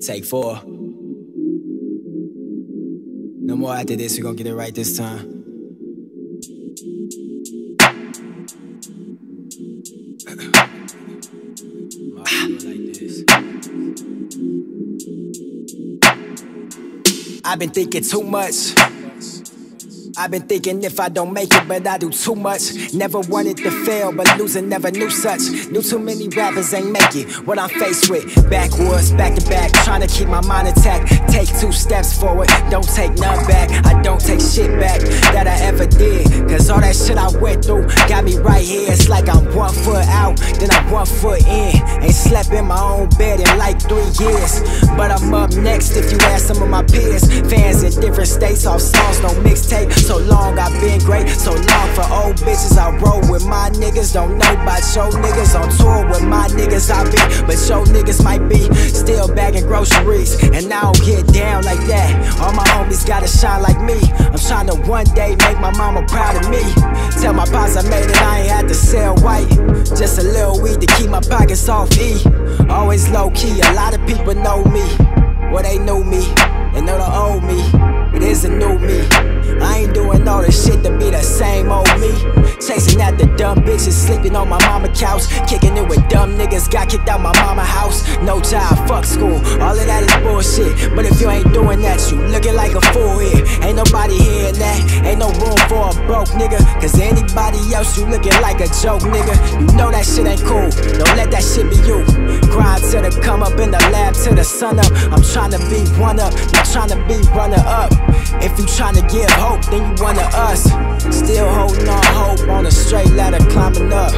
Take 4. No more after this, we're gonna get it right this time. I've been thinking too much. I've been thinking if I don't make it, but I do too much. Never wanted to fail, but losing never knew such. Knew too many rappers ain't make it. What I'm faced with, backwoods, back to back, trying to keep my mind intact. Take 2 steps forward, don't take none back. I don't take shit back that I ever did, cause all that shit I went through got me right here. It's like I'm 1 foot out, then I'm 1 foot in. Ain't slept in my own bed in like 3 years, but I'm up next if you ask some of my peers. Fans in different states, off songs, no mixtape. So long I've been great, so long for old bitches. I roll with my niggas, don't know about your niggas. On tour with my niggas I be, but your niggas might be still bagging groceries, and I don't get down like that. All my homies gotta shine like me. I'm trying to one day make my mama proud of me. Tell my pops I made it, I ain't had to sell white. Just a little weed to keep my pockets off E. Always low key, a lot of people know me. Well, they knew me, they know the old me. It is a new me. I ain't doing all this shit to be the same old me. Chasing after dumb bitches, sleeping on my mama couch, kicking it with dumb niggas, got kicked out my mama house. No job, fuck school, all of that is bullshit. But if you ain't doing that, you looking like a fool here. Ain't nobody hearing that, ain't no room for a broke nigga. Cause anybody else, you looking like a joke nigga. You know that shit ain't cool, don't let that shit be you. Grind till the come up in the lab till the sun up. I'm trying to be one up, not trying to be runner up. If you tryna give hope, then you one of us. Still holding on hope on a straight ladder climbing up.